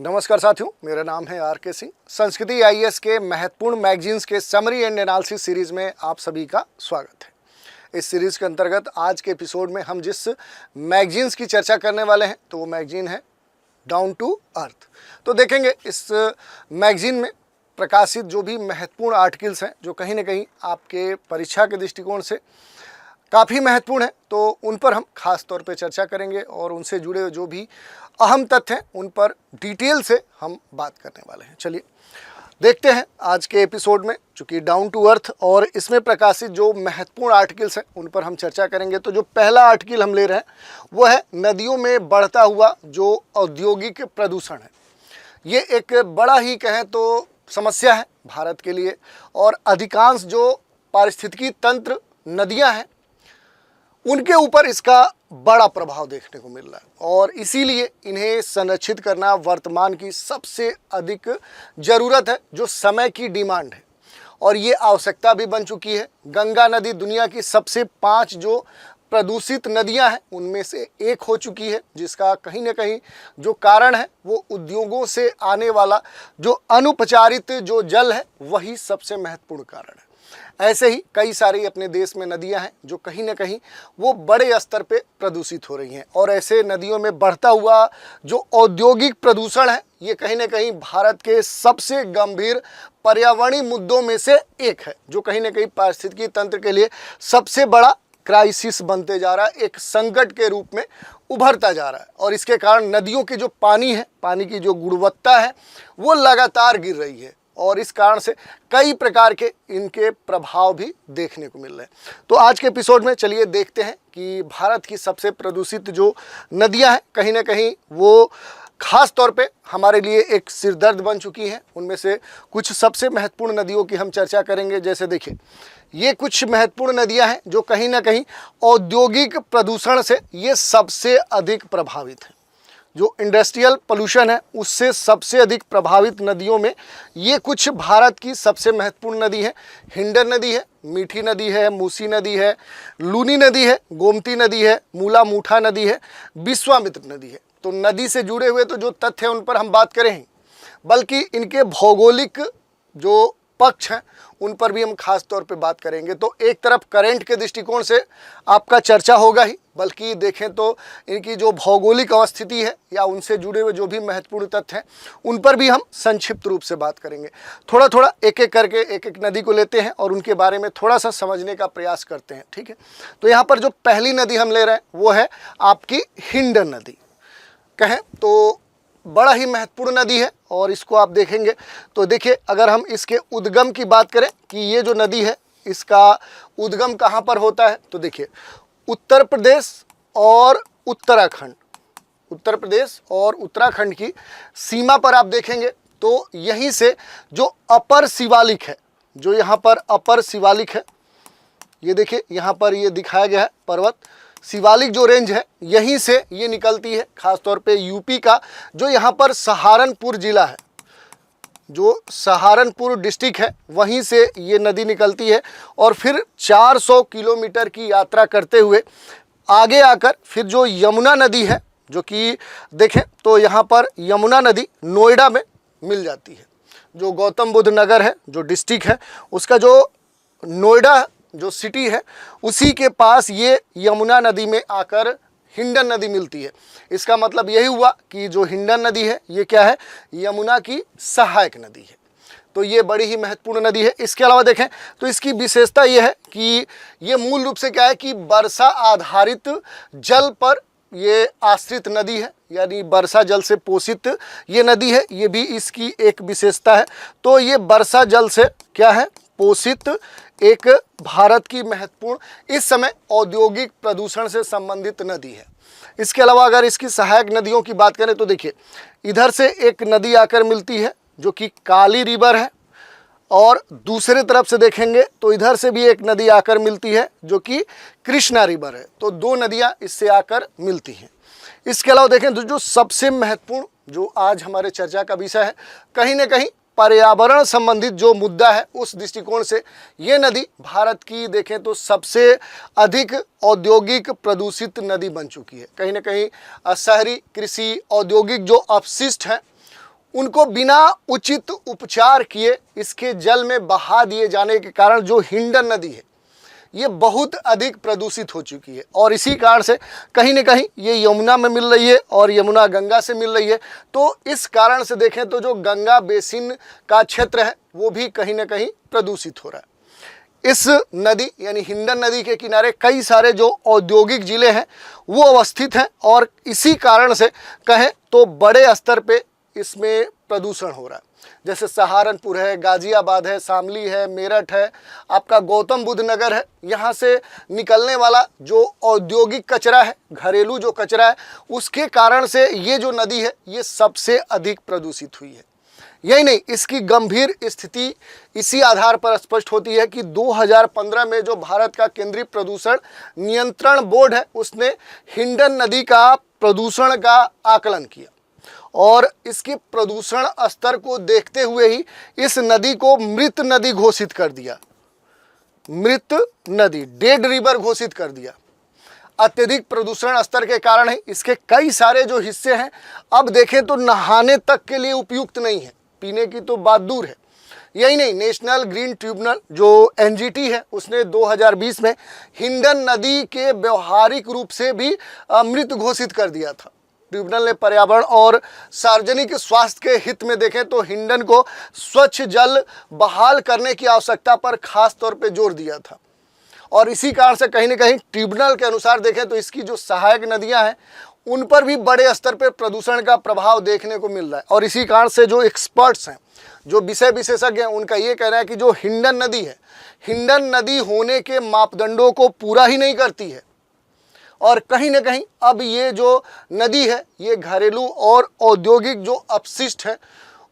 नमस्कार साथियों, मेरा नाम है आर.के. सिंह। संस्कृति आईएएस के महत्वपूर्ण मैगजीन्स के समरी एंड एनालिसिस सीरीज़ में आप सभी का स्वागत है। इस सीरीज़ के अंतर्गत आज के एपिसोड में हम जिस मैगजीन्स की चर्चा करने वाले हैं तो वो मैगजीन है डाउन टू अर्थ। तो देखेंगे इस मैगजीन में प्रकाशित जो भी महत्वपूर्ण आर्टिकल्स हैं जो कहीं ना कहीं आपके परीक्षा के दृष्टिकोण से काफ़ी महत्वपूर्ण है, तो उन पर हम खास तौर पे चर्चा करेंगे और उनसे जुड़े हुए जो भी अहम तथ्य हैं उन पर डिटेल से हम बात करने वाले हैं। चलिए देखते हैं आज के एपिसोड में, चूँकि डाउन टू अर्थ और इसमें प्रकाशित जो महत्वपूर्ण आर्टिकल्स हैं उन पर हम चर्चा करेंगे। तो जो पहला आर्टिकल हम ले रहे हैं वो है नदियों में बढ़ता हुआ जो औद्योगिक प्रदूषण है। ये एक बड़ा ही कहें तो समस्या है भारत के लिए, और अधिकांश जो पारिस्थितिकी तंत्र नदियाँ हैं उनके ऊपर इसका बड़ा प्रभाव देखने को मिल रहा है, और इसीलिए इन्हें संरक्षित करना वर्तमान की सबसे अधिक ज़रूरत है, जो समय की डिमांड है और ये आवश्यकता भी बन चुकी है। गंगा नदी दुनिया की सबसे 5 जो प्रदूषित नदियां हैं उनमें से एक हो चुकी है, जिसका कहीं ना कहीं जो कारण है वो उद्योगों से आने वाला जो अनुपचारित जो जल है वही सबसे महत्वपूर्ण कारण है। ऐसे ही कई सारी अपने देश में नदियां हैं जो कहीं ना कहीं वो बड़े स्तर पे प्रदूषित हो रही हैं, और ऐसे नदियों में बढ़ता हुआ जो औद्योगिक प्रदूषण है ये कहीं ना कहीं भारत के सबसे गंभीर पर्यावरणीय मुद्दों में से एक है, जो कहीं ना कहीं पारिस्थितिकी तंत्र के लिए सबसे बड़ा क्राइसिस बनते जा रहा है, एक संकट के रूप में उभरता जा रहा है। और इसके कारण नदियों की जो पानी है, पानी की जो गुणवत्ता है वो लगातार गिर रही है, और इस कारण से कई प्रकार के इनके प्रभाव भी देखने को मिल रहे हैं। तो आज के एपिसोड में चलिए देखते हैं कि भारत की सबसे प्रदूषित जो नदियां हैं कहीं ना कहीं वो खास तौर पे हमारे लिए एक सिरदर्द बन चुकी हैं। उनमें से कुछ सबसे महत्वपूर्ण नदियों की हम चर्चा करेंगे। जैसे देखिए, ये कुछ महत्वपूर्ण नदियां हैं जो कहीं ना कहीं औद्योगिक प्रदूषण से ये सबसे अधिक प्रभावित हैं। जो इंडस्ट्रियल पोल्यूशन है उससे सबसे अधिक प्रभावित नदियों में ये कुछ भारत की सबसे महत्वपूर्ण नदी है। हिंडन नदी है, मीठी नदी है, मूसी नदी है, लूनी नदी है, गोमती नदी है, मूला मूठा नदी है, विश्वामित्र नदी है। तो नदी से जुड़े हुए तो जो तथ्य हैं उन पर हम बात करें ही, बल्कि इनके भौगोलिक जो पक्ष हैं उन पर भी हम खास तौर पे बात करेंगे। तो एक तरफ करंट के दृष्टिकोण से आपका चर्चा होगा ही, बल्कि देखें तो इनकी जो भौगोलिक अवस्थिति है या उनसे जुड़े हुए जो भी महत्वपूर्ण तथ्य हैं उन पर भी हम संक्षिप्त रूप से बात करेंगे। थोड़ा थोड़ा एक एक करके एक एक नदी को लेते हैं और उनके बारे में थोड़ा सा समझने का प्रयास करते हैं, ठीक है। तो यहाँ पर जो पहली नदी हम ले रहे हैं वो है आपकी हिंडन नदी। कहें तो बड़ा ही महत्वपूर्ण नदी है, और इसको आप देखेंगे तो देखिए, अगर हम इसके उद्गम की बात करें कि ये जो नदी है इसका उद्गम कहाँ पर होता है, तो देखिए उत्तर प्रदेश और उत्तराखंड, उत्तर प्रदेश और उत्तराखंड की सीमा पर आप देखेंगे तो यहीं से जो अपर शिवालिक है, जो यहाँ पर अपर शिवालिक है, ये देखिए यहाँ पर ये दिखाया गया है पर्वत शिवालिक जो रेंज है यहीं से ये निकलती है। खासतौर पे यूपी का जो यहाँ पर सहारनपुर ज़िला है, जो सहारनपुर डिस्ट्रिक्ट है वहीं से ये नदी निकलती है, और फिर 400 किलोमीटर की यात्रा करते हुए आगे आकर फिर जो यमुना नदी है, जो कि देखें तो यहाँ पर यमुना नदी नोएडा में मिल जाती है। जो गौतम बुद्ध नगर है, जो डिस्ट्रिक्ट है, उसका जो नोएडा जो सिटी है उसी के पास ये यमुना नदी में आकर हिंडन नदी मिलती है। इसका मतलब यही हुआ कि जो हिंडन नदी है ये क्या है, यमुना की सहायक नदी है। तो ये बड़ी ही महत्वपूर्ण नदी है। इसके अलावा देखें तो इसकी विशेषता ये है कि ये मूल रूप से क्या है कि वर्षा आधारित जल पर ये आश्रित नदी है, यानी वर्षा जल से पोषित ये नदी है, ये भी इसकी एक विशेषता है। तो ये वर्षा जल से क्या है, पोषित एक भारत की महत्वपूर्ण इस समय औद्योगिक प्रदूषण से संबंधित नदी है। इसके अलावा अगर इसकी सहायक नदियों की बात करें तो देखिए, इधर से एक नदी आकर मिलती है जो कि काली रिवर है, और दूसरे तरफ से देखेंगे तो इधर से भी एक नदी आकर मिलती है जो कि कृष्णा रिवर है। तो 2 नदियां इससे आकर मिलती हैं। इसके अलावा देखें तो जो सबसे महत्वपूर्ण जो आज हमारे चर्चा का विषय है, कहीं ना कहीं पर्यावरण संबंधित जो मुद्दा है उस दृष्टिकोण से ये नदी भारत की देखें तो सबसे अधिक औद्योगिक प्रदूषित नदी बन चुकी है। कहीं ना कहीं शहरी कृषि औद्योगिक जो अपशिष्ट हैं उनको बिना उचित उपचार किए इसके जल में बहा दिए जाने के कारण जो हिंडन नदी है ये बहुत अधिक प्रदूषित हो चुकी है। और इसी कारण से कहीं न कहीं ये यमुना में मिल रही है और यमुना गंगा से मिल रही है। तो इस कारण से देखें तो जो गंगा बेसिन का क्षेत्र है वो भी कहीं न कहीं प्रदूषित हो रहा है। इस नदी यानी हिंडन नदी के किनारे कई सारे जो औद्योगिक जिले हैं वो अवस्थित हैं और इसी कारण से कहें तो बड़े स्तर पे इसमें प्रदूषण हो रहा है। जैसे सहारनपुर है, गाजियाबाद है, शामली है, मेरठ है, आपका गौतम बुद्ध नगर है। यहाँ से निकलने वाला जो औद्योगिक कचरा है, घरेलू जो कचरा है, उसके कारण से ये जो नदी है ये सबसे अधिक प्रदूषित हुई है। यही नहीं, इसकी गंभीर स्थिति इसी आधार पर स्पष्ट होती है कि 2015 में जो भारत का केंद्रीय प्रदूषण नियंत्रण बोर्ड है उसने हिंडन नदी का प्रदूषण का आकलन किया और इसके प्रदूषण स्तर को देखते हुए ही इस नदी को मृत नदी घोषित कर दिया। मृत नदी, डेड रिवर घोषित कर दिया। अत्यधिक प्रदूषण स्तर के कारण ही इसके कई सारे जो हिस्से हैं अब देखें तो नहाने तक के लिए उपयुक्त नहीं है, पीने की तो बात दूर है। यही नहीं, नेशनल ग्रीन ट्रिब्यूनल जो एनजीटी है उसने 2020 में हिंडन नदी के व्यवहारिक रूप से भी मृत घोषित कर दिया था। ट्रिब्यूनल ने पर्यावरण और सार्वजनिक स्वास्थ्य के हित में देखें तो हिंडन को स्वच्छ जल बहाल करने की आवश्यकता पर खास तौर पे जोर दिया था। और इसी कारण से कहीं न कहीं ट्रिब्यूनल के अनुसार देखें तो इसकी जो सहायक नदियां हैं उन पर भी बड़े स्तर पर प्रदूषण का प्रभाव देखने को मिल रहा है। और इसी कारण से जो एक्सपर्ट्स हैं, जो विषय विशेषज्ञ हैं, उनका ये कहना है कि जो हिंडन नदी है, हिंडन नदी होने के मापदंडों को पूरा ही नहीं करती है। और कहीं न कहीं अब ये जो नदी है ये घरेलू और औद्योगिक जो अपशिष्ट हैं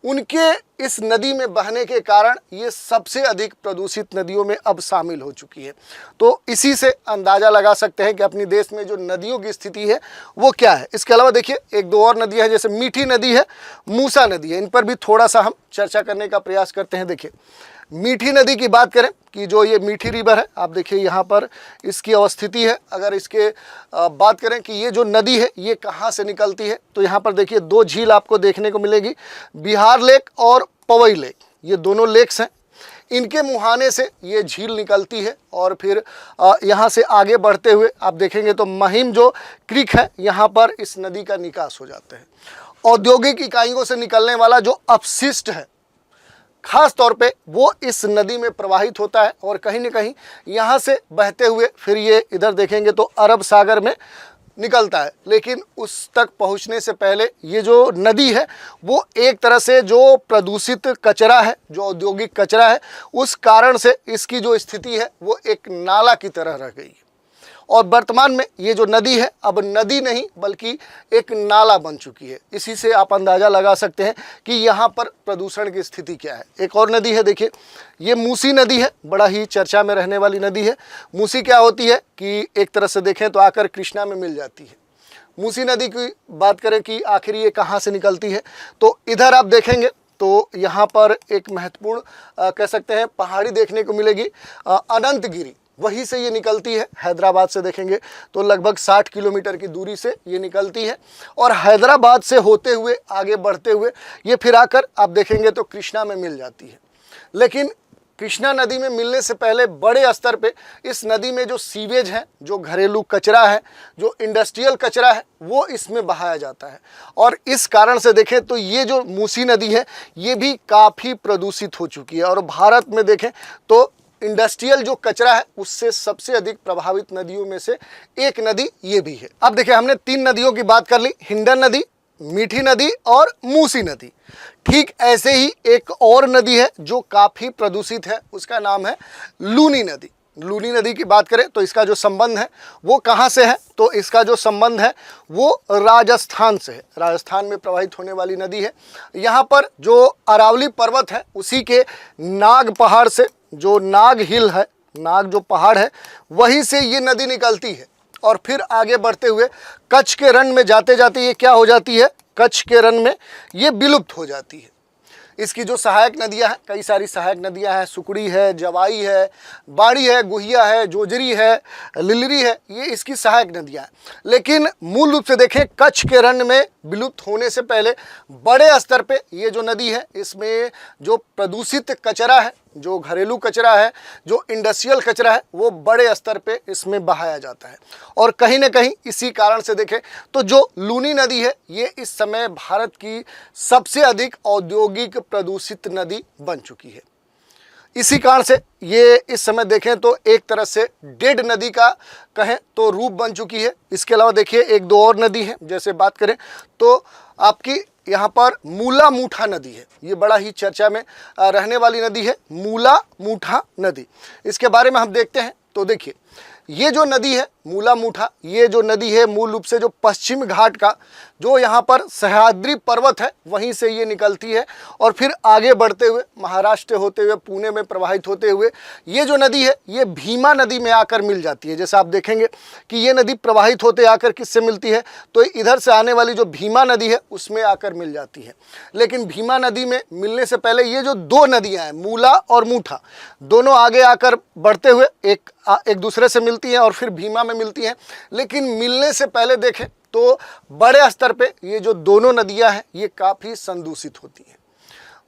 उनके इस नदी में बहने के कारण ये सबसे अधिक प्रदूषित नदियों में अब शामिल हो चुकी है। तो इसी से अंदाज़ा लगा सकते हैं कि अपने देश में जो नदियों की स्थिति है वो क्या है। इसके अलावा देखिए एक दो और नदियाँ हैं, जैसे मीठी नदी है, मूसा नदी है, इन पर भी थोड़ा सा हम चर्चा करने का प्रयास करते हैं। देखिए मीठी नदी की बात करें कि जो ये मीठी रिवर है, आप देखिए यहाँ पर इसकी अवस्थिति है। अगर इसके बात करें कि ये जो नदी है ये कहाँ से निकलती है तो यहाँ पर देखिए दो झील आपको देखने को मिलेगी, बिहार लेक और पवई लेक, ये दोनों लेक्स हैं। इनके मुहाने से ये झील निकलती है और फिर यहाँ से आगे बढ़ते हुए आप देखेंगे तो महिम जो क्रीक है यहाँ पर इस नदी का निकास हो जाते हैं। औद्योगिक इकाइयों से निकलने वाला जो अपशिष्ट है खास तौर पे वो इस नदी में प्रवाहित होता है और कहीं न कहीं यहाँ से बहते हुए फिर ये इधर देखेंगे तो अरब सागर में निकलता है। लेकिन उस तक पहुँचने से पहले ये जो नदी है वो एक तरह से जो प्रदूषित कचरा है, जो औद्योगिक कचरा है, उस कारण से इसकी जो स्थिति है वो एक नाला की तरह रह गई है। और वर्तमान में ये जो नदी है अब नदी नहीं बल्कि एक नाला बन चुकी है। इसी से आप अंदाज़ा लगा सकते हैं कि यहाँ पर प्रदूषण की स्थिति क्या है। एक और नदी है, देखिए ये मूसी नदी है, बड़ा ही चर्चा में रहने वाली नदी है। मूसी क्या होती है कि एक तरह से देखें तो आकर कृष्णा में मिल जाती है। मूसी नदी की बात करें कि आखिर ये कहाँ से निकलती है तो इधर आप देखेंगे तो यहाँ पर एक महत्वपूर्ण कह सकते हैं पहाड़ी देखने को मिलेगी, अनंतगिरी, वहीं से ये निकलती है। हैदराबाद से देखेंगे तो लगभग 60 किलोमीटर की दूरी से ये निकलती है और हैदराबाद से होते हुए आगे बढ़ते हुए ये फिर आकर आप देखेंगे तो कृष्णा में मिल जाती है। लेकिन कृष्णा नदी में मिलने से पहले बड़े स्तर पे इस नदी में जो सीवेज है, जो घरेलू कचरा है, जो इंडस्ट्रियल कचरा है, वो इसमें बहाया जाता है। और इस कारण से देखें तो ये जो मूसी नदी है ये भी काफ़ी प्रदूषित हो चुकी है। और भारत में देखें तो इंडस्ट्रियल जो कचरा है उससे सबसे अधिक प्रभावित नदियों में से एक नदी ये भी है। अब देखिए हमने 3 नदियों की बात कर ली, हिंडन नदी, मीठी नदी और मूसी नदी। ठीक ऐसे ही एक और नदी है जो काफ़ी प्रदूषित है, उसका नाम है लूनी नदी। लूनी नदी की बात करें तो इसका जो संबंध है वो कहाँ से है तो इसका जो संबंध है वो राजस्थान से है। राजस्थान में प्रवाहित होने वाली नदी है। यहाँ पर जो अरावली पर्वत है उसी के नाग पहाड़ से, जो नाग हिल है, नाग जो पहाड़ है वहीं से ये नदी निकलती है और फिर आगे बढ़ते हुए कच्छ के रण में जाते जाते ये क्या हो जाती है, कच्छ के रण में ये विलुप्त हो जाती है। इसकी जो सहायक नदियां हैं, कई सारी सहायक नदियां हैं, सुकड़ी है, जवाई है, बाड़ी है, गुहिया है, जोजरी है, लिलरी है, ये इसकी सहायक नदियां हैं। लेकिन मूल रूप से देखें कच्छ के रण में विलुप्त होने से पहले बड़े स्तर पे ये जो नदी है इसमें जो प्रदूषित कचरा है, जो घरेलू कचरा है, जो इंडस्ट्रियल कचरा है, वो बड़े स्तर पे इसमें बहाया जाता है। और कहीं ना कहीं इसी कारण से देखें तो जो लूनी नदी है ये इस समय भारत की सबसे अधिक औद्योगिक प्रदूषित नदी बन चुकी है। इसी कारण से ये इस समय देखें तो एक तरह से डेड नदी का कहें तो रूप बन चुकी है। इसके अलावा देखिए एक दो और नदी है, जैसे बात करें तो आपकी यहाँ पर मूला मूठा नदी है। ये बड़ा ही चर्चा में रहने वाली नदी है, मूला मूठा नदी। इसके बारे में हम देखते हैं तो देखिए ये जो नदी है मूला मूठा, ये जो नदी है मूल रूप से जो पश्चिम घाट का जो यहाँ पर सह्याद्री पर्वत है वहीं से ये निकलती है और फिर आगे बढ़ते हुए महाराष्ट्र होते हुए पुणे में प्रवाहित होते हुए ये जो नदी है ये भीमा नदी में आकर मिल जाती है। जैसे आप देखेंगे कि ये नदी प्रवाहित होते आकर किससे मिलती है, तो इधर से आने वाली जो भीमा नदी है उसमें आकर मिल जाती है। लेकिन भीमा नदी में मिलने से पहले ये जो दो नदियाँ हैं मूला और मूठा, दोनों आगे आकर बढ़ते हुए एक दूसरे से मिलती हैं और फिर भीमा में मिलती हैं। लेकिन मिलने से पहले देखें तो बड़े स्तर पे ये जो दोनों नदियां हैं ये काफ़ी संदूषित होती हैं।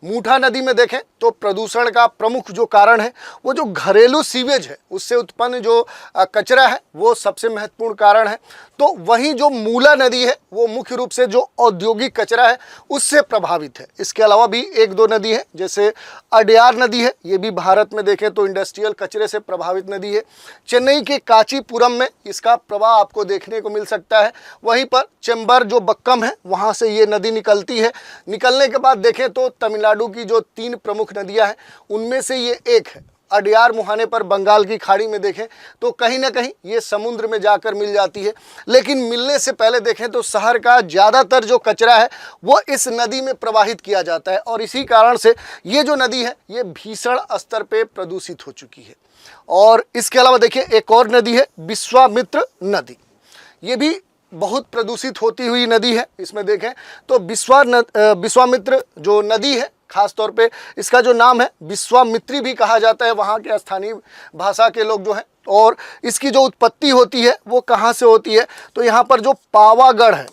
मूठा नदी में देखें तो प्रदूषण का प्रमुख जो कारण है वो जो घरेलू सीवेज है उससे उत्पन्न जो कचरा है वो सबसे महत्वपूर्ण कारण है। तो वहीं जो मूला नदी है वो मुख्य रूप से जो औद्योगिक कचरा है उससे प्रभावित है। इसके अलावा भी एक दो नदी है, जैसे अडयार नदी है, ये भी भारत में देखें तो इंडस्ट्रियल कचरे से प्रभावित नदी है। चेन्नई के कांचीपुरम में इसका प्रवाह आपको देखने को मिल सकता है। वहीं पर चेंबर जो बक्कम है वहाँ से ये नदी निकलती है। निकलने के बाद देखें तो तमिलनाडु की जो 3 प्रमुख नदियां हैं उनमें से ये एक है। अडयार मुहाने पर बंगाल की खाड़ी में देखें तो कहीं ना कहीं ये समुद्र में जाकर मिल जाती है। लेकिन मिलने से पहले देखें तो शहर का ज़्यादातर जो कचरा है वो इस नदी में प्रवाहित किया जाता है और इसी कारण से ये जो नदी है ये भीषण स्तर पे प्रदूषित हो चुकी है। और इसके अलावा देखिए एक और नदी है विश्वामित्र नदी, ये भी बहुत प्रदूषित होती हुई नदी है। इसमें देखें तो विश्वामित्र जो नदी है खास तौर पे इसका जो नाम है विश्वामित्री भी कहा जाता है वहाँ के स्थानीय भाषा के लोग जो हैं। और इसकी जो उत्पत्ति होती है वो कहाँ से होती है, तो यहाँ पर जो पावागढ़ है,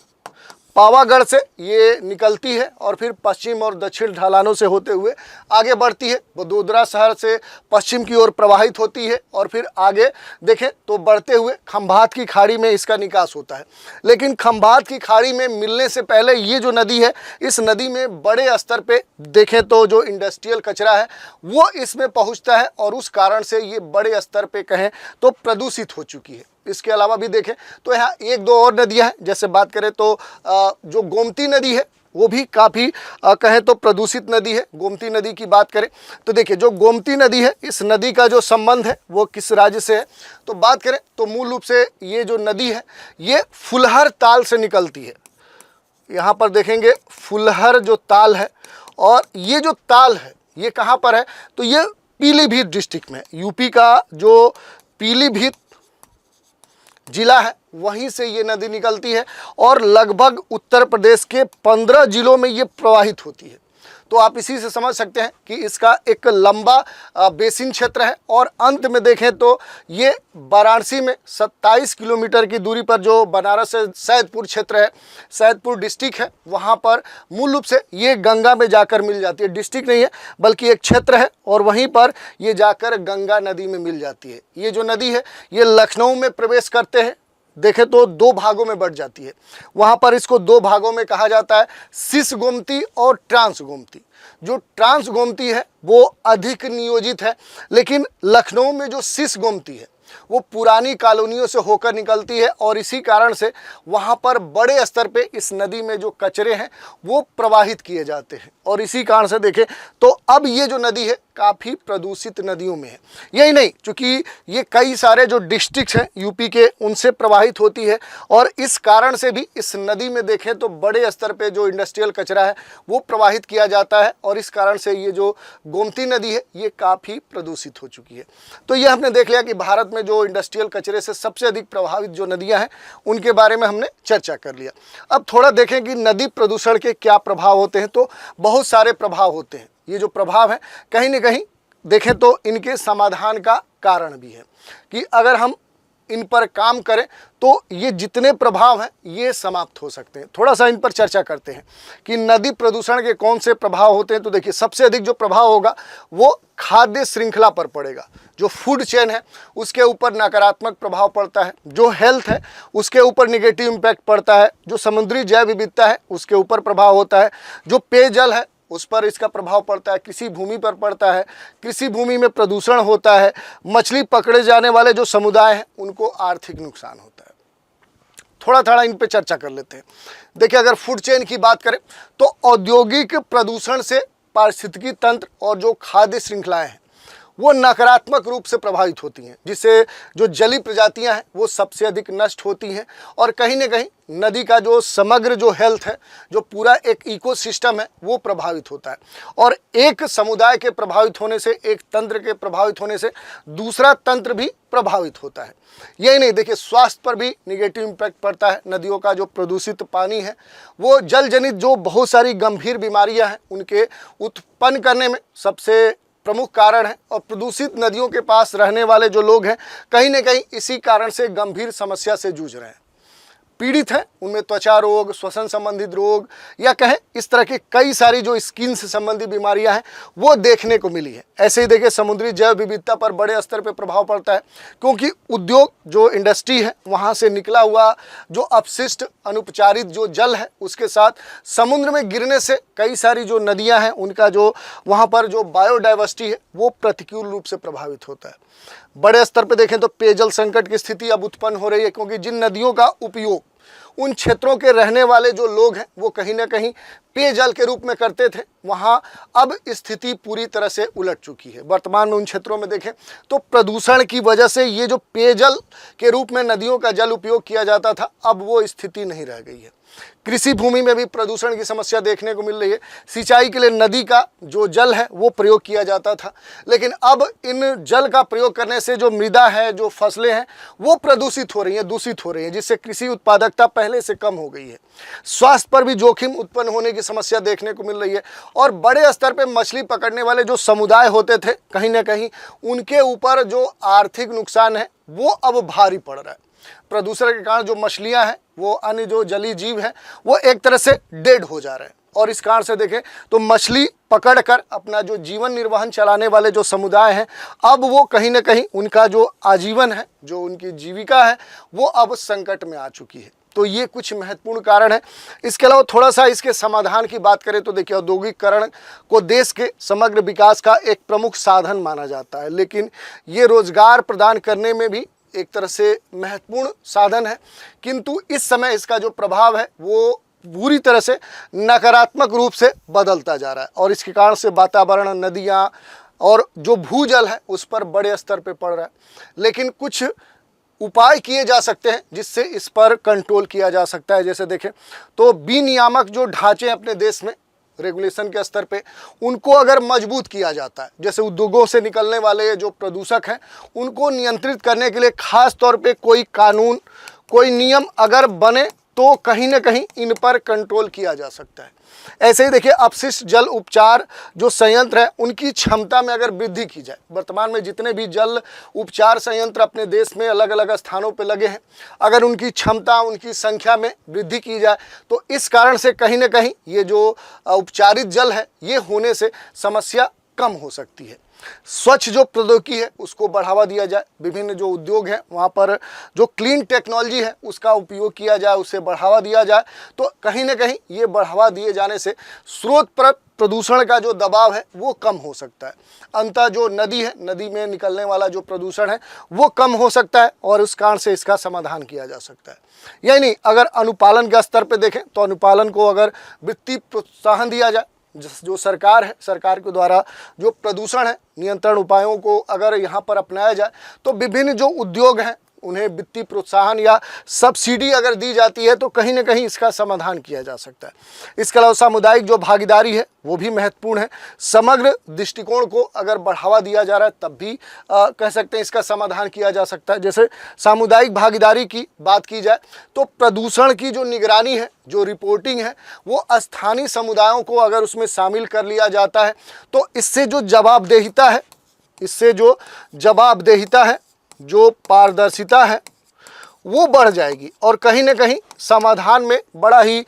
पावागढ़ से ये निकलती है और फिर पश्चिम और दक्षिण ढलानों से होते हुए आगे बढ़ती है। वडोदरा शहर से पश्चिम की ओर प्रवाहित होती है और फिर आगे देखें तो बढ़ते हुए खंभात की खाड़ी में इसका निकास होता है। लेकिन खंभात की खाड़ी में मिलने से पहले ये जो नदी है इस नदी में बड़े स्तर पे देखें तो जो इंडस्ट्रियल कचरा है वो इसमें पहुँचता है और उस कारण से ये बड़े स्तर पर कहें तो प्रदूषित हो चुकी है। इसके अलावा भी देखें तो यहाँ एक दो और नदियाँ हैं, जैसे बात करें तो जो गोमती नदी है वो भी काफ़ी कहें तो प्रदूषित नदी है। गोमती नदी की बात करें तो देखिए जो गोमती नदी है इस नदी का जो संबंध है वो किस राज्य से है, तो बात करें तो मूल रूप से ये जो नदी है ये फुलहर ताल से निकलती है। यहाँ पर देखेंगे फुलहर जो ताल है और ये जो ताल है ये कहाँ पर है, तो ये पीलीभीत डिस्ट्रिक्ट में, यूपी का जो पीलीभीत जिला है वहीं से ये नदी निकलती है और लगभग उत्तर प्रदेश के 15 जिलों में ये प्रवाहित होती है। तो आप इसी से समझ सकते हैं कि इसका एक लंबा बेसिन क्षेत्र है। और अंत में देखें तो ये वाराणसी में 27 किलोमीटर की दूरी पर जो बनारस से सैदपुर क्षेत्र है, सैदपुर डिस्ट्रिक्ट है, वहाँ पर मूल रूप से ये गंगा में जाकर मिल जाती है। डिस्ट्रिक्ट नहीं है बल्कि एक क्षेत्र है और वहीं पर ये जाकर गंगा नदी में मिल जाती है। ये जो नदी है ये लखनऊ में प्रवेश करते हैं, देखें तो 2 भागों में बढ़ जाती है। वहाँ पर इसको 2 भागों में कहा जाता है, सिस गोमती और ट्रांस गोमती। जो ट्रांस गोमती है वो अधिक नियोजित है, लेकिन लखनऊ में जो सिस गोमती है वो पुरानी कॉलोनियों से होकर निकलती है और इसी कारण से वहाँ पर बड़े स्तर पे इस नदी में जो कचरे हैं वो प्रवाहित किए जाते हैं। और इसी कारण से देखें तो अब ये जो नदी है काफ़ी प्रदूषित नदियों में है। यही नहीं, चूँकि ये कई सारे जो डिस्ट्रिक्ट्स हैं यूपी के उनसे प्रवाहित होती है और इस कारण से भी इस नदी में देखें तो बड़े स्तर पे जो इंडस्ट्रियल कचरा है वो प्रवाहित किया जाता है और इस कारण से ये जो गोमती नदी है ये काफ़ी प्रदूषित हो चुकी है। तो ये हमने देख लिया कि भारत में जो इंडस्ट्रियल कचरे से सबसे अधिक प्रभावित जो नदियाँ हैं उनके बारे में हमने चर्चा कर लिया। अब थोड़ा देखें कि नदी प्रदूषण के क्या प्रभाव होते हैं, तो बहुत सारे प्रभाव होते हैं। ये जो प्रभाव है कहीं ना कहीं देखें तो इनके समाधान का कारण भी है कि अगर हम इन पर काम करें तो ये जितने प्रभाव हैं ये समाप्त हो सकते हैं। थोड़ा सा इन पर चर्चा करते हैं कि नदी प्रदूषण के कौन से प्रभाव होते हैं। तो देखिए, सबसे अधिक जो प्रभाव होगा वो खाद्य श्रृंखला पर पड़ेगा। जो फूड चेन है उसके ऊपर नकारात्मक प्रभाव पड़ता है, जो हेल्थ है उसके ऊपर निगेटिव इम्पैक्ट पड़ता है, जो समुद्री जैव विविधता है उसके ऊपर प्रभाव होता है, जो पेयजल है उस पर इसका प्रभाव पड़ता है, कृषि भूमि पर पड़ता है, कृषि भूमि में प्रदूषण होता है, मछली पकड़े जाने वाले जो समुदाय हैं उनको आर्थिक नुकसान होता है। थोड़ा थोड़ा इन पे चर्चा कर लेते हैं। देखिए, अगर फूड चेन की बात करें तो औद्योगिक प्रदूषण से पारिस्थितिकी तंत्र और जो खाद्य श्रृंखलाएं हैं वो नकारात्मक रूप से प्रभावित होती हैं, जिससे जो जलीय प्रजातियां हैं वो सबसे अधिक नष्ट होती हैं और कहीं ना कहीं नदी का जो समग्र जो हेल्थ है, जो पूरा एक इकोसिस्टम है वो प्रभावित होता है। और एक समुदाय के प्रभावित होने से, एक तंत्र के प्रभावित होने से दूसरा तंत्र भी प्रभावित होता है। यही नहीं, देखिए स्वास्थ्य पर भी निगेटिव इम्पैक्ट पड़ता है। नदियों का जो प्रदूषित पानी है वो जल जनित जो बहुत सारी गंभीर बीमारियां हैं उनके उत्पन्न करने में सबसे प्रमुख कारण है। और प्रदूषित नदियों के पास रहने वाले जो लोग हैं कहीं ना कहीं इसी कारण से गंभीर समस्या से जूझ रहे हैं, पीड़ित हैं। उनमें त्वचा रोग, श्वसन संबंधित रोग या कहें इस तरह की कई सारी जो स्किन से संबंधित बीमारियां हैं वो देखने को मिली है। ऐसे ही देखिए, समुद्री जैव विविधता पर बड़े स्तर पर प्रभाव पड़ता है, क्योंकि उद्योग जो इंडस्ट्री है वहाँ से निकला हुआ जो अपशिष्ट अनुपचारित जो जल है उसके साथ समुद्र में गिरने से कई सारी जो नदियाँ हैं उनका जो वहाँ पर जो बायोडाइवर्सिटी है वो प्रतिकूल रूप से प्रभावित होता है। बड़े स्तर पर देखें तो पेयजल संकट की स्थिति अब उत्पन्न हो रही है, क्योंकि जिन नदियों का उपयोग उन क्षेत्रों के रहने वाले जो लोग हैं वो कहीं ना कहीं पेयजल के रूप में करते थे, वहाँ अब स्थिति पूरी तरह से उलट चुकी है। वर्तमान में उन क्षेत्रों में देखें तो प्रदूषण की वजह से ये जो पेयजल के रूप में नदियों का जल उपयोग किया जाता था अब वो स्थिति नहीं रह गई है। कृषि भूमि में भी प्रदूषण की समस्या देखने को मिल रही है। सिंचाई के लिए नदी का जो जल है वो प्रयोग किया जाता था, लेकिन अब इन जल का प्रयोग करने से जो मृदा है, जो फसलें हैं वो प्रदूषित हो रही हैं, दूषित हो रही हैं, जिससे कृषि उत्पादकता पहले से कम हो गई है। स्वास्थ्य पर भी जोखिम उत्पन्न होने की समस्या देखने को मिल रही है। और बड़े स्तर पर मछली पकड़ने वाले जो समुदाय होते थे कहीं ना कहीं उनके ऊपर जो आर्थिक नुकसान है वो अब भारी पड़ रहा है। प्रदूषण के कारण जो मछलियां हैं, वो अन्य जो जलीय जीव हैं वो एक तरह से डेड हो जा रहे हैं। और इस कारण से देखें तो मछली पकड़कर अपना जो जीवन निर्वहन चलाने वाले जो समुदाय हैं अब वो कहीं ना कहीं उनका जो आजीवन है, जो उनकी जीविका है वो अब संकट में आ चुकी है। तो ये कुछ महत्वपूर्ण कारण है। इसके अलावा थोड़ा सा इसके समाधान की बात करें तो देखिए, औद्योगिकरण को देश के समग्र विकास का एक प्रमुख साधन माना जाता है, लेकिन ये रोजगार प्रदान करने में भी एक तरह से महत्वपूर्ण साधन है, किंतु इस समय इसका जो प्रभाव है वो पूरी तरह से नकारात्मक रूप से बदलता जा रहा है। और इसके कारण से वातावरण, नदियाँ और जो भूजल है उस पर बड़े स्तर पे पड़ रहा है। लेकिन कुछ उपाय किए जा सकते हैं जिससे इस पर कंट्रोल किया जा सकता है। जैसे देखें तो विनियामक जो ढांचे अपने देश में रेगुलेशन के स्तर पे उनको अगर मजबूत किया जाता है, जैसे उद्योगों से निकलने वाले जो प्रदूषक हैं उनको नियंत्रित करने के लिए खास तौर पे कोई कानून, कोई नियम अगर बने तो कहीं ना कहीं इन पर कंट्रोल किया जा सकता है। ऐसे ही देखिए, अपशिष्ट जल उपचार जो संयंत्र है उनकी क्षमता में अगर वृद्धि की जाए। वर्तमान में जितने भी जल उपचार संयंत्र अपने देश में अलग अलग स्थानों पर लगे हैं, अगर उनकी क्षमता, उनकी संख्या में वृद्धि की जाए तो इस कारण से कहीं ना कहीं ये जो उपचारित जल है ये होने से समस्या कम हो सकती है। स्वच्छ जो प्रौद्योगिकी है उसको बढ़ावा दिया जाए, विभिन्न जो उद्योग हैं वहाँ पर जो क्लीन टेक्नोलॉजी है उसका उपयोग किया जाए, उसे बढ़ावा दिया जाए, तो कहीं ना कहीं ये बढ़ावा दिए जाने से स्रोत पर प्रदूषण का जो दबाव है वो कम हो सकता है। अंततः जो नदी है, नदी में निकलने वाला जो प्रदूषण है वो कम हो सकता है और उस कारण से इसका समाधान किया जा सकता है। यही नहीं, अगर अनुपालन के स्तर पर देखें तो अनुपालन को अगर वित्तीय प्रोत्साहन दिया जाए, जो सरकार है, सरकार के द्वारा जो प्रदूषण है नियंत्रण उपायों को अगर यहाँ पर अपनाया जाए तो विभिन्न जो उद्योग हैं उन्हें वित्तीय प्रोत्साहन या सब्सिडी अगर दी जाती है तो कहीं ना कहीं इसका समाधान किया जा सकता है। इसके अलावा सामुदायिक जो भागीदारी है वो भी महत्वपूर्ण है। समग्र दृष्टिकोण को अगर बढ़ावा दिया जा रहा है तब भी कह सकते हैं इसका समाधान किया जा सकता है। जैसे सामुदायिक भागीदारी की बात की जाए तो प्रदूषण की जो निगरानी है, जो रिपोर्टिंग है, वो स्थानीय समुदायों को अगर उसमें शामिल कर लिया जाता है तो इससे जो जवाबदेहिता है, जो पारदर्शिता है वो बढ़ जाएगी और कहीं ना कहीं समाधान में बड़ा ही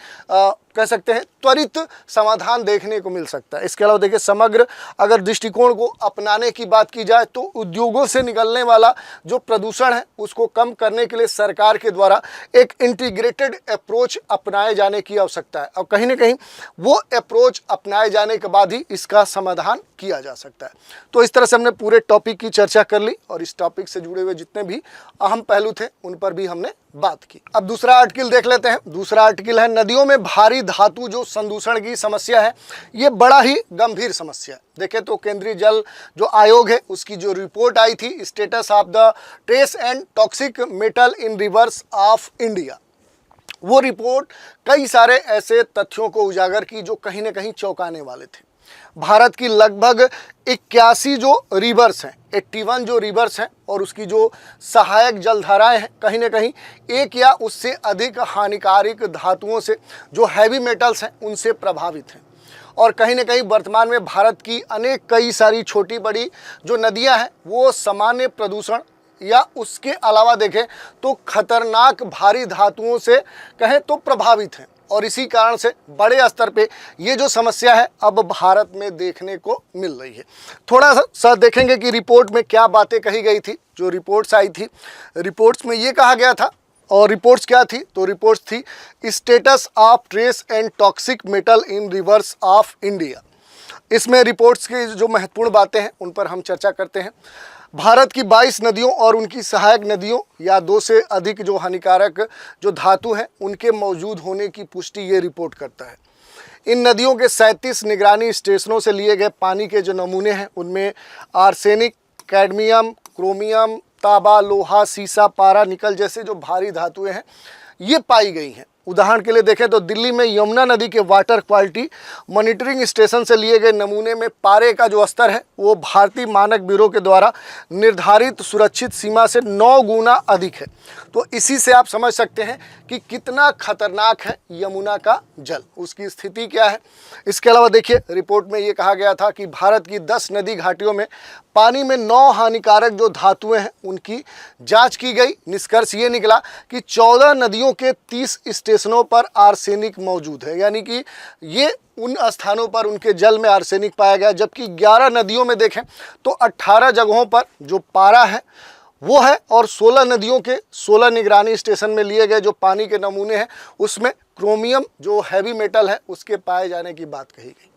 कह सकते हैं त्वरित समाधान देखने को मिल सकता है। इसके अलावा देखिए, समग्र अगर दृष्टिकोण को अपनाने की बात की जाए तो उद्योगों से निकलने वाला जो प्रदूषण है उसको कम करने के लिए सरकार के द्वारा एक इंटीग्रेटेड अप्रोच अपनाए जाने की आवश्यकता है और कहीं ना कहीं वो अप्रोच अपनाए जाने के बाद ही इसका समाधान किया जा सकता है। तो इस तरह से हमने पूरे टॉपिक की चर्चा कर ली और इस टॉपिक से जुड़े हुए जितने भी अहम पहलू थे उन पर भी हमने बात की। अब दूसरा आर्टिकल देख लेते हैं। दूसरा आर्टिकल है, नदियों में भारी धातु जो संदूषण की समस्या है, ये बड़ा ही गंभीर समस्या है। देखें तो केंद्रीय जल जो आयोग है उसकी जो रिपोर्ट आई थी, status of the trace and toxic metal in reverse of India, वो रिपोर्ट कई सारे ऐसे तथ्यों को उजागर की जो कहीं ना कहीं चौंकाने वाले थे। भारत की लगभग 81 जो रिवर्स हैं, 81 जो रिवर्स हैं और उसकी जो सहायक जलधाराएं हैं, कहीं ना कहीं एक या उससे अधिक हानिकारक धातुओं से, जो हैवी मेटल्स हैं, उनसे प्रभावित हैं। और कहीं ना कहीं वर्तमान में भारत की अनेक कई सारी छोटी बड़ी जो नदियां हैं वो सामान्य प्रदूषण या उसके अलावा देखें तो खतरनाक भारी धातुओं से कहें तो प्रभावित हैं और इसी कारण से बड़े स्तर पे ये जो समस्या है अब भारत में देखने को मिल रही है। थोड़ा सा देखेंगे कि रिपोर्ट में क्या बातें कही गई थी। जो रिपोर्ट्स आई थी, रिपोर्ट्स में ये कहा गया था, और रिपोर्ट्स क्या थी, तो रिपोर्ट्स थी status of trace and toxic metal in reverse of India. इसमें रिपोर्ट्स की जो महत्वपूर्ण बातें हैं उन पर हम चर्चा करते हैं। भारत की 22 नदियों और उनकी सहायक नदियों या 2 से अधिक जो हानिकारक जो धातु हैं उनके मौजूद होने की पुष्टि ये रिपोर्ट करता है। इन नदियों के 37 निगरानी स्टेशनों से लिए गए पानी के जो नमूने हैं उनमें आर्सेनिक, कैडमियम, क्रोमियम, तांबा, लोहा, सीसा, पारा, निकल जैसे जो भारी धातुएं हैं ये पाई गई हैं। उदाहरण के लिए देखें तो दिल्ली में यमुना नदी के वाटर क्वालिटी मॉनिटरिंग स्टेशन से लिए गए नमूने में पारे का जो स्तर है वो भारतीय मानक ब्यूरो के द्वारा निर्धारित सुरक्षित सीमा से 9 गुना अधिक है। तो इसी से आप समझ सकते हैं कि कितना खतरनाक है यमुना का जल, उसकी स्थिति क्या है। इसके अलावा देखिए, रिपोर्ट में ये कहा गया था कि भारत की 10 नदी घाटियों में पानी में 9 हानिकारक जो धातुएं हैं उनकी जांच की गई। निष्कर्ष ये निकला कि 14 नदियों के 30 स्टेशनों पर आर्सेनिक मौजूद है, यानी कि ये उन स्थानों पर उनके जल में आर्सेनिक पाया गया। जबकि 11 नदियों में देखें तो 18 जगहों पर जो पारा है वो है और 16 नदियों के 16 निगरानी स्टेशन में लिए गए जो पानी के नमूने हैं उसमें क्रोमियम जो हैवी मेटल है उसके पाए जाने की बात कही गई।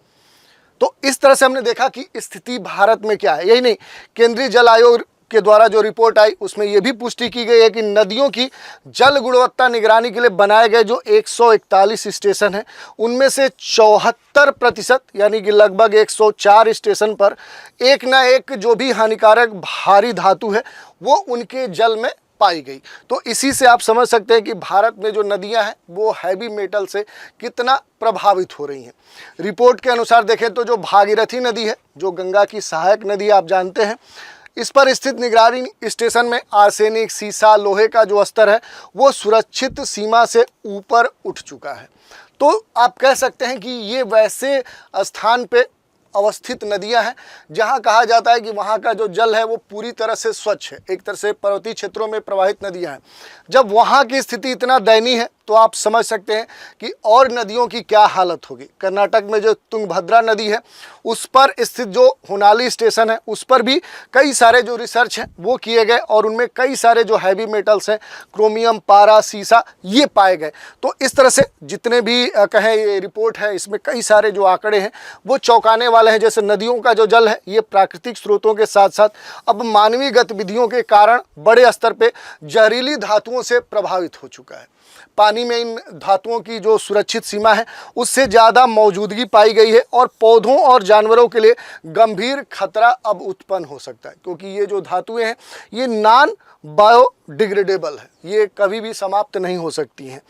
तो इस तरह से हमने देखा कि स्थिति भारत में क्या है। यही नहीं, केंद्रीय जल आयोग के द्वारा जो रिपोर्ट आई उसमें यह भी पुष्टि की गई है कि नदियों की जल गुणवत्ता निगरानी के लिए बनाए गए जो 141 स्टेशन हैं उनमें से 74% यानी कि लगभग 104 स्टेशन पर एक ना एक जो भी हानिकारक भारी धातु है वो उनके जल में पाई गई। तो इसी से आप समझ सकते हैं कि भारत में जो नदियां हैं वो हैवी मेटल से कितना प्रभावित हो रही हैं। रिपोर्ट के अनुसार देखें तो जो भागीरथी नदी है, जो गंगा की सहायक नदी आप जानते हैं, इस पर स्थित निगरानी स्टेशन में आर्सेनिक, सीसा, लोहे का जो स्तर है वो सुरक्षित सीमा से ऊपर उठ चुका है। तो आप कह सकते हैं कि ये वैसे स्थान पे अवस्थित नदियां हैं जहां कहा जाता है कि वहां का जो जल है वो पूरी तरह से स्वच्छ है। एक तरह से पर्वतीय क्षेत्रों में प्रवाहित नदियां हैं। जब वहां की स्थिति इतना दयनीय है तो आप समझ सकते हैं कि और नदियों की क्या हालत होगी। कर्नाटक में जो तुंगभद्रा नदी है उस पर स्थित जो होनाली स्टेशन है उस पर भी कई सारे जो रिसर्च हैं वो किए गए और उनमें कई सारे जो हैवी मेटल्स हैं, क्रोमियम, पारा, सीसा, ये पाए गए। तो इस तरह से जितने भी कहें ये रिपोर्ट है इसमें कई सारे जो आंकड़े हैं वो चौंकाने वाले हैं। जैसे नदियों का जो जल है ये प्राकृतिक स्रोतों के साथ साथ अब मानवीय गतिविधियों के कारण बड़े स्तर पर जहरीली धातुओं से प्रभावित हो चुका है। पानी में इन धातुओं की जो सुरक्षित सीमा है उससे ज़्यादा मौजूदगी पाई गई है और पौधों और जानवरों के लिए गंभीर खतरा अब उत्पन्न हो सकता है, क्योंकि ये जो धातुएं हैं ये नॉन बायोडिग्रेडेबल है, ये कभी भी समाप्त नहीं हो सकती हैं।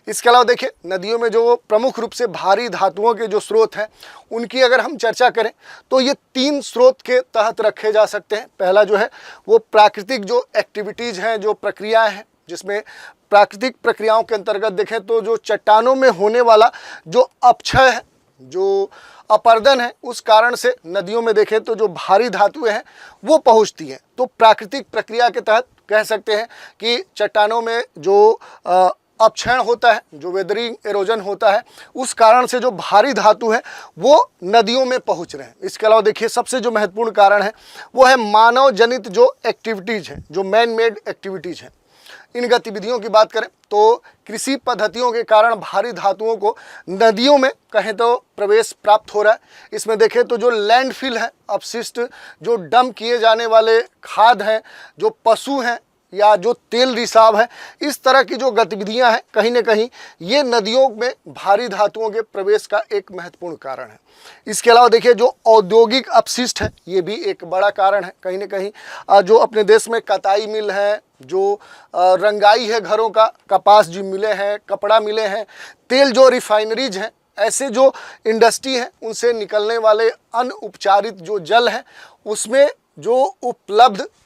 इसके अलावा देखिए, नदियों में जो प्रमुख रूप से भारी धातुओं के जो स्रोत हैं उनकी अगर हम चर्चा करें तो ये 3 स्रोत के तहत रखे जा सकते हैं। पहला जो है वो प्राकृतिक जो एक्टिविटीज़ हैं, जो प्रक्रियाएँ हैं, जिसमें प्राकृतिक प्रक्रियाओं के अंतर्गत देखें तो जो चट्टानों में होने वाला जो अपक्षय है, जो अपर्दन है, उस कारण से नदियों में देखें तो जो भारी धातुएं हैं वो पहुंचती हैं। तो प्राकृतिक प्रक्रिया के तहत कह सकते हैं कि चट्टानों में जो अपक्षरण होता है, जो वेदरिंग एरोजन होता है, उस कारण से जो भारी धातु है वो नदियों में पहुंच रहे हैं। इसके अलावा देखिए सबसे जो महत्वपूर्ण कारण है वो है मानव जनित जो एक्टिविटीज़ हैं, जो मैन मेड एक्टिविटीज़ हैं। इन गतिविधियों की बात करें तो कृषि पद्धतियों के कारण भारी धातुओं को नदियों में कहें तो प्रवेश प्राप्त हो रहा है। इसमें देखें तो जो लैंडफिल है, अपशिष्ट जो डंप किए जाने वाले खाद हैं, जो पशु हैं या जो तेल रिसाव है, इस तरह की जो गतिविधियां हैं कहीं ना कहीं ये नदियों में भारी धातुओं के प्रवेश का एक महत्वपूर्ण कारण है। इसके अलावा देखिए जो औद्योगिक अपशिष्ट है ये भी एक बड़ा कारण है। कहीं ना कहीं जो अपने देश में कताई मिल है, जो रंगाई है घरों का, कपास जो मिले हैं, कपड़ा मिले हैं, तेल जो रिफाइनरीज हैं, ऐसे जो इंडस्ट्री है उनसे निकलने वाले अनउपचारित जो जल है उसमें जो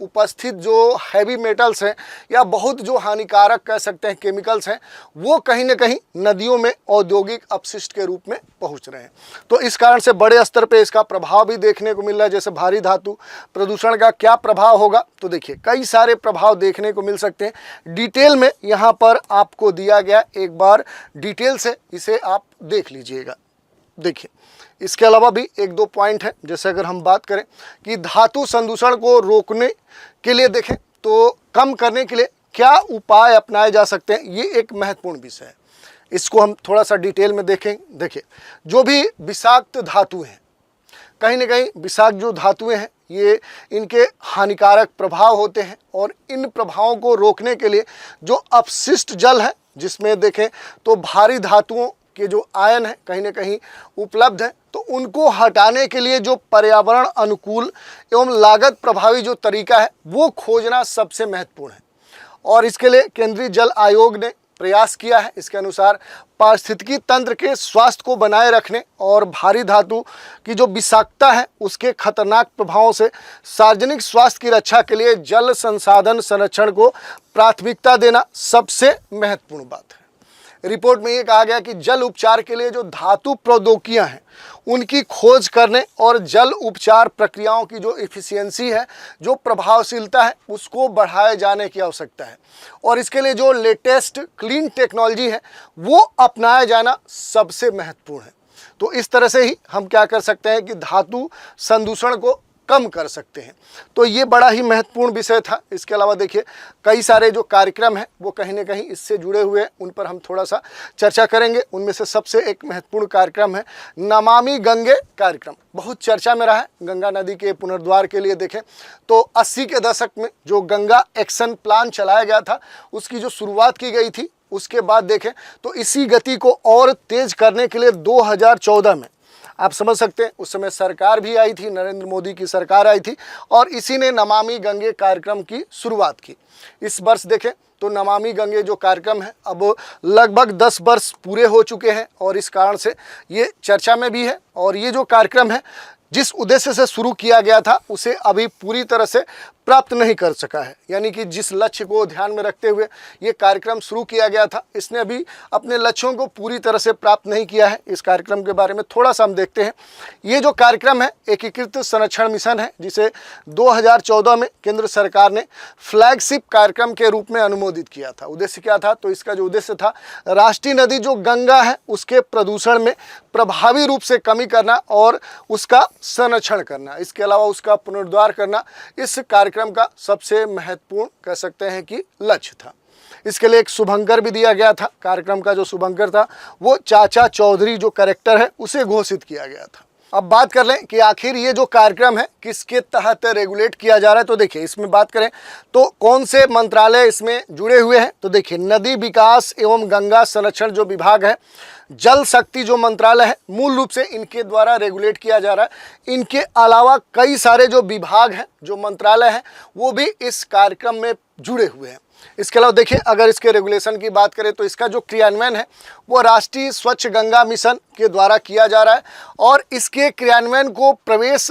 उपस्थित जो हैवी मेटल्स हैं या बहुत जो हानिकारक कह सकते हैं केमिकल्स हैं, वो कहीं ना कहीं नदियों में औद्योगिक अपशिष्ट के रूप में पहुंच रहे हैं। तो इस कारण से बड़े स्तर पे इसका प्रभाव भी देखने को मिल रहा है। जैसे भारी धातु प्रदूषण का क्या प्रभाव होगा, तो देखिए कई सारे प्रभाव देखने को मिल सकते हैं। डिटेल में यहाँ पर आपको दिया गया, एक बार डिटेल से इसे आप देख लीजिएगा। देखिए इसके अलावा भी एक दो पॉइंट है। जैसे अगर हम बात करें कि धातु संदूषण को रोकने के लिए देखें तो कम करने के लिए क्या उपाय अपनाए जा सकते हैं, ये एक महत्वपूर्ण विषय है। इसको हम थोड़ा सा डिटेल में देखें। देखिए जो भी विषाक्त धातु हैं, कहीं ना कहीं विषाक्त जो धातुएं हैं ये इनके हानिकारक प्रभाव होते हैं और इन प्रभावों को रोकने के लिए जो अपशिष्ट जल है जिसमें देखें तो भारी धातुओं के जो आयन है कहीं ना कहीं उपलब्ध है, तो उनको हटाने के लिए जो पर्यावरण अनुकूल एवं लागत प्रभावी जो तरीका है वो खोजना सबसे महत्वपूर्ण है। और इसके लिए केंद्रीय जल आयोग ने प्रयास किया है। इसके अनुसार पारिस्थितिकी तंत्र के स्वास्थ्य को बनाए रखने और भारी धातु की जो विषाक्तता है उसके खतरनाक प्रभावों से सार्वजनिक स्वास्थ्य की रक्षा के लिए जल संसाधन संरक्षण को प्राथमिकता देना सबसे महत्वपूर्ण बात है। रिपोर्ट में ये कहा गया कि जल उपचार के लिए जो धातु प्रौद्योगिकियां हैं उनकी खोज करने और जल उपचार प्रक्रियाओं की जो इफिशियंसी है, जो प्रभावशीलता है, उसको बढ़ाए जाने की आवश्यकता है। और इसके लिए जो लेटेस्ट क्लीन टेक्नोलॉजी है वो अपनाया जाना सबसे महत्वपूर्ण है। तो इस तरह से ही हम क्या कर सकते हैं कि धातु संदूषण को कम कर सकते हैं। तो ये बड़ा ही महत्वपूर्ण विषय था। इसके अलावा देखिए कई सारे जो कार्यक्रम हैं वो कहीं ना कहीं इससे जुड़े हुए हैं, उन पर हम थोड़ा सा चर्चा करेंगे। उनमें से सबसे एक महत्वपूर्ण कार्यक्रम है नमामि गंगे कार्यक्रम। बहुत चर्चा में रहा है। गंगा नदी के पुनर्द्वार के लिए देखें तो 80 के दशक में जो गंगा एक्शन प्लान चलाया गया था उसकी जो शुरुआत की गई थी, उसके बाद देखें तो इसी गति को और तेज करने के लिए 2014 में आप समझ सकते हैं उस समय सरकार भी आई थी, नरेंद्र मोदी की सरकार आई थी और इसी ने नमामि गंगे कार्यक्रम की शुरुआत की। इस वर्ष देखें तो नमामि गंगे जो कार्यक्रम है अब लगभग 10 वर्ष पूरे हो चुके हैं और इस कारण से ये चर्चा में भी है। और ये जो कार्यक्रम है जिस उद्देश्य से शुरू किया गया था उसे अभी पूरी तरह से प्राप्त नहीं कर सका है। यानी कि जिस लक्ष्य को ध्यान में रखते हुए ये कार्यक्रम शुरू किया गया था, इसने अभी अपने लक्ष्यों को पूरी तरह से प्राप्त नहीं किया है। इस कार्यक्रम के बारे में थोड़ा सा हम देखते हैं। ये जो कार्यक्रम है एकीकृत संरक्षण मिशन है, जिसे 2014 में केंद्र सरकार ने फ्लैगशिप कार्यक्रम के रूप में अनुमोदित किया था। उद्देश्य क्या था, तो इसका जो उद्देश्य था राष्ट्रीय नदी जो गंगा है उसके प्रदूषण में प्रभावी रूप से कमी करना और उसका संरक्षण करना, इसके अलावा उसका पुनरुद्धार करना इस कार्यक्रम का सबसे महत्वपूर्ण कह सकते हैं कि लक्ष्य था। इसके लिए एक शुभंकर भी दिया गया था। कार्यक्रम का जो शुभंकर था वो चाचा चौधरी जो कैरेक्टर है उसे घोषित किया गया था। अब बात कर लें कि आखिर ये जो कार्यक्रम है किसके तहत रेगुलेट किया जा रहा है। तो देखिए इसमें बात करें तो कौन से मंत्रालय इसमें जुड़े हुए हैं, तो देखिए नदी विकास एवं गंगा संरक्षण जो विभाग है, जल शक्ति जो मंत्रालय है, मूल रूप से इनके द्वारा रेगुलेट किया जा रहा है। इनके अलावा कई सारे जो विभाग हैं, जो मंत्रालय हैं, वो भी इस कार्यक्रम में जुड़े हुए हैं। इसके अलावा देखिए अगर इसके रेगुलेशन की बात करें तो इसका जो क्रियान्वयन है वो राष्ट्रीय स्वच्छ गंगा मिशन के द्वारा किया जा रहा है और इसके क्रियान्वयन को प्रवेश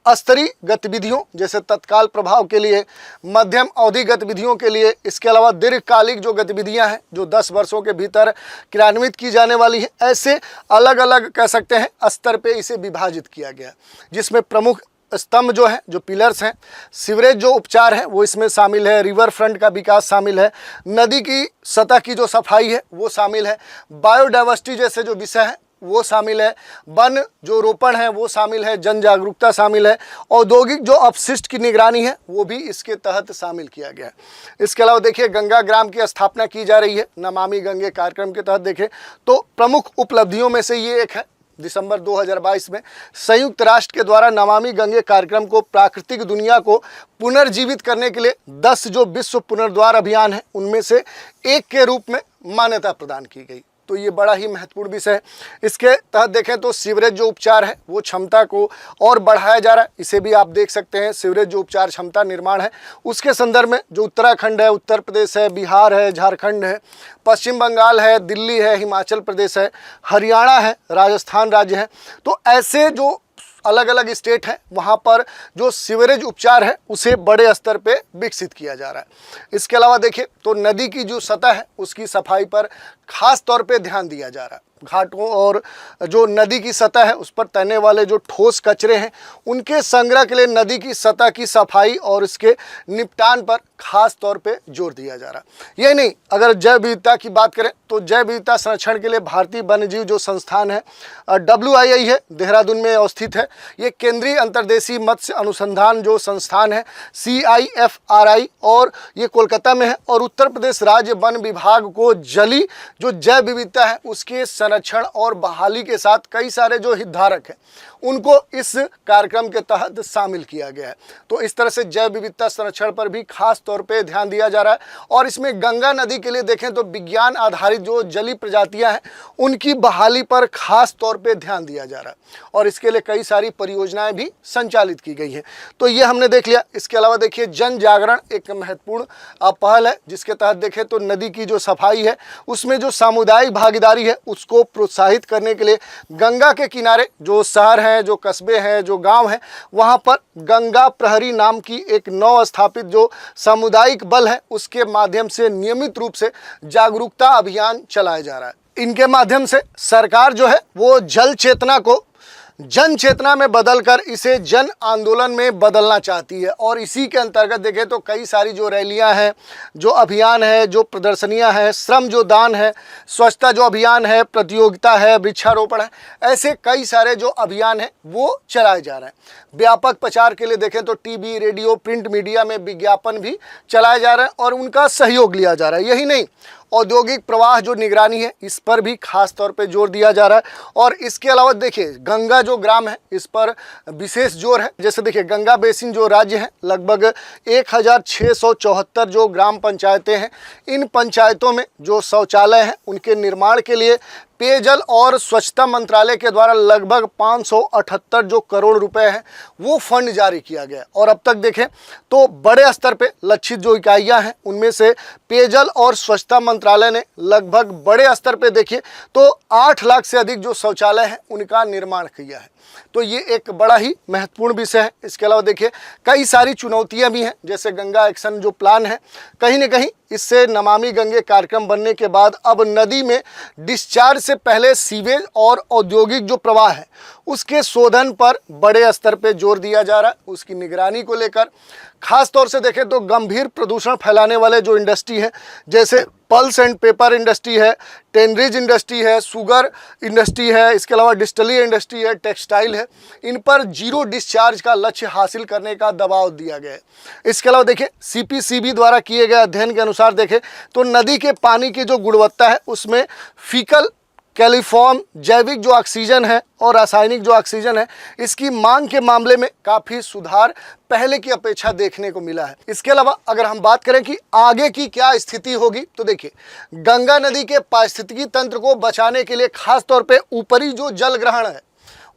स्तरीय गतिविधियों जैसे तत्काल प्रभाव के लिए, मध्यम अवधि गतिविधियों के लिए, इसके अलावा दीर्घकालिक जो गतिविधियां हैं जो 10 वर्षों के भीतर क्रियान्वित की जाने वाली है, ऐसे अलग अलग कह सकते हैं स्तर पे इसे विभाजित किया गया, जिसमें प्रमुख स्तंभ जो है, जो पिलर्स हैं, सीवरेज जो उपचार है वो इसमें शामिल है, रिवर फ्रंट का विकास शामिल है, नदी की सतह की जो सफाई है वो शामिल है, बायोडाइवर्सिटी जैसे जो विषय है वो शामिल है, वन जो रोपण है वो शामिल है, जन जागरूकता शामिल है, औद्योगिक जो अपशिष्ट की निगरानी है वो भी इसके तहत शामिल किया गया है। इसके अलावा देखिए गंगा ग्राम की स्थापना की जा रही है नमामि गंगे कार्यक्रम के तहत। देखें तो प्रमुख उपलब्धियों में से ये एक है, दिसंबर 2022 में संयुक्त राष्ट्र के द्वारा नमामि गंगे कार्यक्रम को प्राकृतिक दुनिया को पुनर्जीवित करने के लिए 10 जो विश्व पुनर्द्वार अभियान है उनमें से एक के रूप में मान्यता प्रदान की गई। तो ये बड़ा ही महत्वपूर्ण विषय है। इसके तहत देखें तो सीवरेज जो उपचार है वो क्षमता को और बढ़ाया जा रहा है। इसे भी आप देख सकते हैं, सीवरेज जो उपचार क्षमता निर्माण है उसके संदर्भ में जो उत्तराखंड है, उत्तर प्रदेश है, बिहार है, झारखंड है, पश्चिम बंगाल है, दिल्ली है, हिमाचल प्रदेश है, हरियाणा है, राजस्थान राज्य है, तो ऐसे जो अलग अलग स्टेट हैं वहाँ पर जो सीवरेज उपचार है उसे बड़े स्तर पे विकसित किया जा रहा है। इसके अलावा देखिए तो नदी की जो सतह है उसकी सफाई पर खास तौर पे ध्यान दिया जा रहा है। घाटों और जो नदी की सतह है उस पर तैरने वाले जो ठोस कचरे हैं उनके संग्रह के लिए नदी की सतह की सफाई और इसके निपटान पर खास तौर पे जोर दिया जा रहा है। यही नहीं, अगर जैव विविधता की बात करें तो जैव विविधता संरक्षण के लिए भारतीय वन्यजीव जो संस्थान है WII है, देहरादून में अवस्थित है। ये केंद्रीय अंतर्देशीय मत्स्य अनुसंधान जो संस्थान है CIFRI और ये कोलकाता में है, और उत्तर प्रदेश राज्य वन विभाग को जली जो जैव विविधता है उसके संरक्षण और बहाली के साथ कई सारे जो हितधारक हैं उनको इस कार्यक्रम के तहत शामिल किया गया है। तो इस तरह से जैव विविधता संरक्षण पर भी खास तौर पे ध्यान दिया जा रहा है। और इसमें गंगा नदी के लिए देखें तो विज्ञान आधारित जो जलीय प्रजातियां हैं उनकी बहाली पर खास तौर पे ध्यान दिया जा रहा है और इसके लिए कई सारी परियोजनाएं भी संचालित की गई हैं। तो ये हमने देख लिया। इसके अलावा देखिए जन जागरण एक महत्वपूर्ण पहल है जिसके तहत देखें तो नदी की जो सफाई है उसमें जो सामुदायिक भागीदारी है उसको प्रोत्साहित करने के लिए गंगा के किनारे जो शहर हैं, जो कस्बे हैं, जो गांव हैं, वहां पर गंगा प्रहरी नाम की एक नव स्थापित जो सामुदायिक बल है उसके माध्यम से नियमित रूप से जागरूकता अभियान चलाया जा रहा है। इनके माध्यम से सरकार जो है वो जल चेतना को जन चेतना में बदलकर इसे जन आंदोलन में बदलना चाहती है। और इसी के अंतर्गत देखें तो कई सारी जो रैलियां हैं, जो अभियान है, जो प्रदर्शनियां हैं, श्रम जो दान है, स्वच्छता जो अभियान है, प्रतियोगिता है, वृक्षारोपण है, ऐसे कई सारे जो अभियान हैं वो चलाए जा रहे हैं। व्यापक प्रचार के लिए देखें तो टीवी, रेडियो, प्रिंट मीडिया में विज्ञापन भी चलाए जा रहे हैं और उनका सहयोग लिया जा रहा है। यही नहीं, औद्योगिक प्रवाह जो निगरानी है इस पर भी खास तौर पे जोर दिया जा रहा है। और इसके अलावा देखिए गंगा जो ग्राम है इस पर विशेष जोर है। जैसे देखिए गंगा बेसिन जो राज्य है लगभग 1674 जो ग्राम पंचायतें हैं, इन पंचायतों में जो शौचालय हैं उनके निर्माण के लिए पेयजल और स्वच्छता मंत्रालय के द्वारा लगभग 578 जो करोड़ रुपए हैं वो फंड जारी किया गया। और अब तक देखें तो बड़े स्तर पे लक्षित जो इकाइयां हैं उनमें से पेयजल और स्वच्छता मंत्रालय ने लगभग बड़े स्तर पे देखिए तो 8 लाख से अधिक जो शौचालय हैं उनका निर्माण किया है। तो ये एक बड़ा ही महत्वपूर्ण विषय है। इसके अलावा देखिए कई सारी चुनौतियां भी हैं, जैसे गंगा एक्शन जो प्लान है, कहीं न कहीं इससे नमामि गंगे कार्यक्रम बनने के बाद अब नदी में डिस्चार्ज से पहले सीवेज और औद्योगिक जो प्रवाह है उसके शोधन पर बड़े स्तर पे जोर दिया जा रहा है। उसकी निगरानी को लेकर खास तौर से देखें तो गंभीर प्रदूषण फैलाने वाले जो इंडस्ट्री है, जैसे पल्स एंड पेपर इंडस्ट्री है, टेनरीज इंडस्ट्री है, शुगर इंडस्ट्री है, इसके अलावा डिस्टिलरी इंडस्ट्री है, टेक्सटाइल है, इन पर जीरो डिस्चार्ज का लक्ष्य हासिल करने का दबाव दिया गया है। इसके अलावा देखिए CPCB द्वारा किए गए अध्ययन के अनुसार देखें तो नदी के पानी की जो गुणवत्ता है उसमें फीकल कैलिफॉर्म जैविक जो ऑक्सीजन है और रासायनिक जो ऑक्सीजन है इसकी मांग के मामले में काफ़ी सुधार पहले की अपेक्षा देखने को मिला है। इसके अलावा अगर हम बात करें कि आगे की क्या स्थिति होगी तो देखिए गंगा नदी के पारिस्थितिकी तंत्र को बचाने के लिए खास तौर पे ऊपरी जो जल ग्रहण है,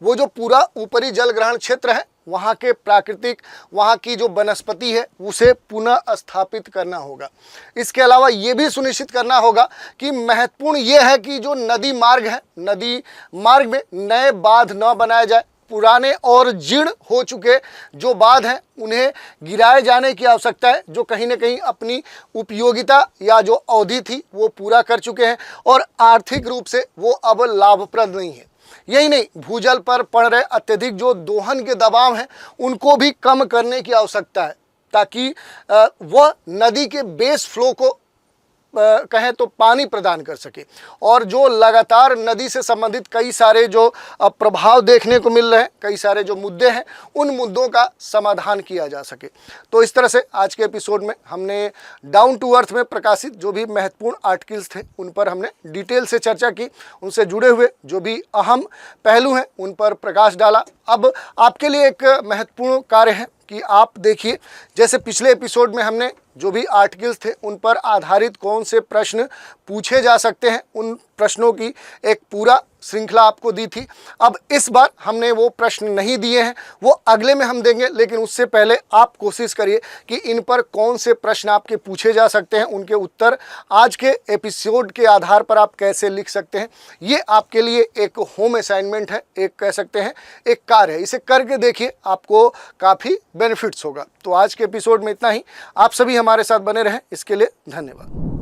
वो जो पूरा ऊपरी जल ग्रहण क्षेत्र है वहाँ के प्राकृतिक, वहाँ की जो वनस्पति है उसे पुनः स्थापित करना होगा। इसके अलावा ये भी सुनिश्चित करना होगा कि महत्वपूर्ण ये है कि जो नदी मार्ग है, नदी मार्ग में नए बांध न बनाए जाए। पुराने और जीर्ण हो चुके जो बांध हैं उन्हें गिराए जाने की आवश्यकता है, जो कहीं न कहीं अपनी उपयोगिता या जो अवधि थी वो पूरा कर चुके हैं और आर्थिक रूप से वो अब लाभप्रद नहीं है। यही नहीं, भूजल पर पड़ रहे अत्यधिक जो दोहन के दबाव हैं उनको भी कम करने की आवश्यकता है, ताकि वह नदी के बेस फ्लो को कहें तो पानी प्रदान कर सके। और जो लगातार नदी से संबंधित कई सारे जो प्रभाव देखने को मिल रहे हैं, कई सारे जो मुद्दे हैं, उन मुद्दों का समाधान किया जा सके। तो इस तरह से आज के एपिसोड में हमने डाउन टू अर्थ में प्रकाशित जो भी महत्वपूर्ण आर्टिकल्स थे उन पर हमने डिटेल से चर्चा की, उनसे जुड़े हुए जो भी अहम पहलू हैं उन पर प्रकाश डाला। अब आपके लिए एक महत्वपूर्ण कार्य है कि आप देखिए, जैसे पिछले एपिसोड में हमने जो भी आर्टिकल्स थे उन पर आधारित कौन से प्रश्न पूछे जा सकते हैं, उन प्रश्नों की एक पूरा श्रृंखला आपको दी थी। अब इस बार हमने वो प्रश्न नहीं दिए हैं, वो अगले में हम देंगे, लेकिन उससे पहले आप कोशिश करिए कि इन पर कौन से प्रश्न आपके पूछे जा सकते हैं, उनके उत्तर आज के एपिसोड के आधार पर आप कैसे लिख सकते हैं। ये आपके लिए एक होम असाइनमेंट है, एक कह सकते हैं एक कार्य है। इसे करके देखिए, आपको काफ़ी बेनिफिट्स होगा। तो आज के एपिसोड में इतना ही। आप सभी हमारे साथ बने रहें, इसके लिए धन्यवाद।